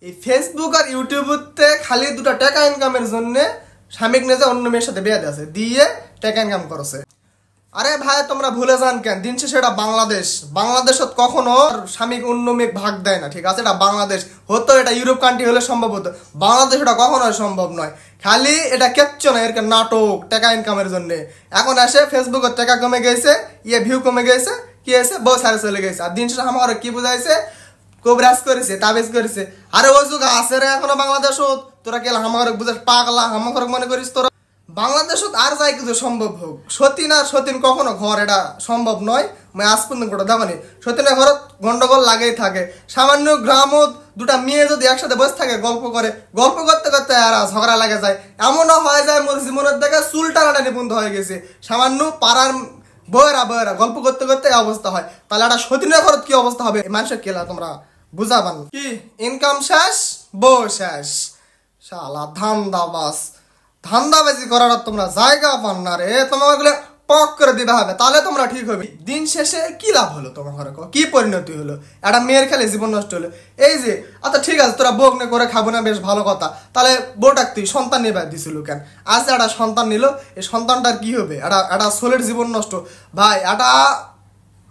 এই ফেসবুক আর ইউটিউবতে খালি দুটা টাকা ইনকামের জন্য স্বামীক নিজে অন্য মেয়ের সাথে বিয়ে দিয়েছে, দিয়ে টাকা ইনকাম করছে। আরে ভাই তোমরা ভুলে যান কেন? দিন শেষে এটা বাংলাদেশত কখনো স্বামীক অন্য মেয়ে ভাগ দেয় না, ঠিক আছে? এটা বাংলাদেশ হতো, এটা ইউরোপ কান্ট্রি হলে সম্ভব হতো, বাংলাদেশ এটা কখনো সম্ভব নয়। খালি এটা কেচ্ছ না, এর নাটক টাকা ইনকামের জন্য। এখন আসে ফেসবুকের টাকা কমে গেছে, ভিউ কমে গেছে, কি হয়েছে, বউ সারে চলে গেছে। আর দিন শেষে আমার কি বুঝাইছে, কবরাজ করেছে, তাবিজ করেছে। আরে ওই যুগ আছে রে এখনো বাংলাদেশত? তোরা কে আমার বুঝাস পাগলা, আমার মনে করিস তোরা? বাংলাদেশত আর যাই কিছু সম্ভব হোক, সতীন আর সতীন কখনো ঘর এটা সম্ভব নয়। মানে আজ পর্যন্ত গোটা দেখানি সতীনের ঘরত গন্ডগোল লাগেই থাকে। সামান্য গ্রামত দুটা মেয়ে যদি একসাথে বসে থাকে, গল্প করতে করতে আর ঝগড়া লাগে যায়। এমনও হয়ে যায় মোর জীবনের দেখে চুল টানাটা নিবন্ধ হয়ে গেছে। সামান্য পাড়ার বয়েরা গল্প করতে করতে অবস্থা হয়, তাহলে একটা সতীনের ঘরত কি অবস্থা হবে? মানুষের কেলা তোমরা বুঝাবান কি? ইনকাম শেষ, বউ শেষ, শালা ধান্দাবাজি করার তোমরা জায়গা পান না রে। তোমাকে পক করে দিতে হবে, তাহলে তোমরা ঠিক হবে। দিন শেষে কি লাভ হলো তোমার ঘরে? কি পরিণতি হলো? একটা মেয়ের খেলে জীবন নষ্ট হলো। এই যে আচ্ছা ঠিক আছে, তোরা বউ নে করে খাবো না, বেশ ভালো কথা। তাহলে বউটাক তুই সন্তান নিয়ে দিছিল কেন? আজ একটা সন্তান নিল, এই সন্তানটার কি হবে? একটা ছোলের জীবন নষ্ট। ভাই একটা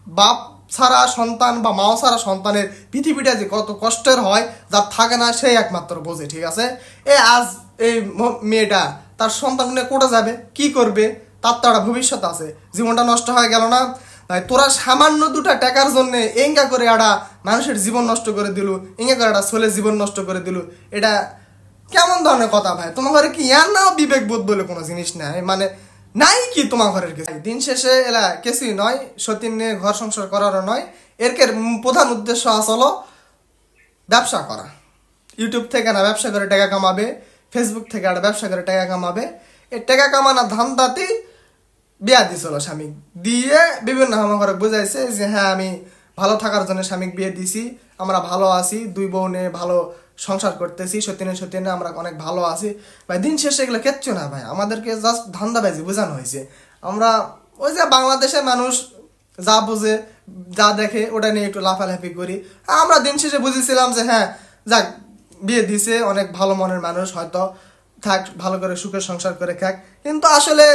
বাপ ছাড়া সন্তান বা মাও ছাড়া সন্তানের পৃথিবীটা যে কত কষ্টের হয়, যার থাকে না সেই একমাত্র বোঝে, ঠিক আছে? আজ এই মেয়েটা তার সন্তান নিয়ে কোটা যাবে, কি করবে? তার তো একটা ভবিষ্যৎ আছে, জীবনটা নষ্ট হয়ে গেল না? ভাই তোরা সামান্য দুটা টাকার জন্য এঙ্গা করে একটা মানুষের জীবন নষ্ট করে দিল, এঙ্গা করে একটা ছেলের জীবন নষ্ট করে দিল। এটা কেমন ধরনের কথা ভাই? তোমার ঘরে কি ইয়ার নাও বিবেক বোধ বলে কোনো জিনিস নাই? মানে নাই কি তোমার ঘরের কিছু? দিন শেষে এলা কিছুই নয়, সতীন নিয়ে ঘর সংসার করারও নয়। এর প্রধান উদ্দেশ্য আসলো ব্যবসা করা। ইউটিউব থেকে না ব্যবসা করে টাকা কামাবে, ফেসবুক থেকে একটা ব্যবসা করে টাকা কামাবে। এই টাকা কামানোর ধান্দাতেই বিয়া দিছিল স্বামী, দিয়ে বিভিন্ন আমার ঘরে বুঝাইছে যে হ্যাঁ আমি ভালো থাকার জন্য স্বামীক বিয়ে দিছি, আমরা ভালো আছি, দুই বোন নিয়ে ভালো সংসার করতেছি, সত্যিনে আমরা অনেক ভালো আছি। ভাই দিন শেষে এগুলো কিচ্ছু না ভাই, আমাদেরকে জাস্ট ধান্দাবাজি বোঝানো হয়েছে। আমরা ওই যে বাংলাদেশের মানুষ যা বুঝে যা দেখে ওটা নিয়ে একটু লাফালাফি করি। আমরা দিন শেষে বুঝেছিলাম যে হ্যাঁ যাক বিয়ে দিছে, অনেক ভালো মনের মানুষ, হয়তো থাক ভালো করে সুখের সংসার করে খাক। কিন্তু আসলে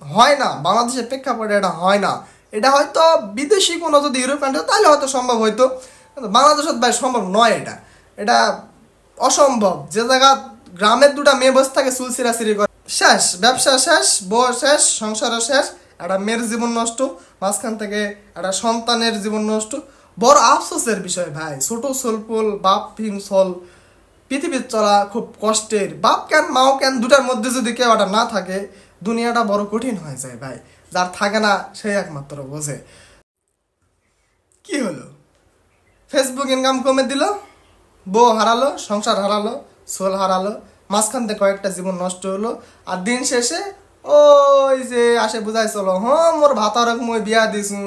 হয় না, বাংলাদেশের প্রেক্ষাপটে এটা হয় না। এটা হয়তো বিদেশি কোনো যদি ইউরোপ কান্ট্রি তাহলে হয়তো সম্ভব হইতো, কিন্তু বাংলাদেশত ভাই সম্ভব নয়। এটা অসম্ভব। যে জায়গা গ্রামের দুটা মেয়ে বসে থাকে চুল ছিঁড়াছিঁড়ি করে, শেষ ব্যবসা শেষ, বউ শেষ, সংসারও শেষ, একটা মেয়ের জীবন নষ্ট, মাঝখান থেকে একটা সন্তানের জীবন নষ্ট। বড় আফসোসের বিষয় ভাই, ছোট সোলপুল বাপ হিংসল পৃথিবীর চলা খুব কষ্টের। বাপ কেন মাও কেন দুটার মধ্যে যদি কেউ একটা না থাকে, দুনিয়াটা বড় কঠিন হয়ে যায় ভাই। যার থাকে না সেই একমাত্র বোঝে। কি হলো? ফেসবুক ইনকাম কমে দিল, বউ হারালো, সংসার হারালো, সোল হারালো, মাঝখান থেকে কয়েকটা জীবন নষ্ট হলো। আর দিন শেষে ওই যে আসে বুঝাই চলো মোর ভাতারক মই বিয়া দিছু,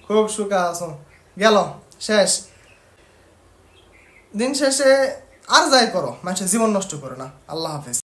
খুব সুখে আছো, গেল শেষ। দিন শেষে আর যাই করো, মানুষের জীবন নষ্ট করো না। আল্লাহ হাফেজ।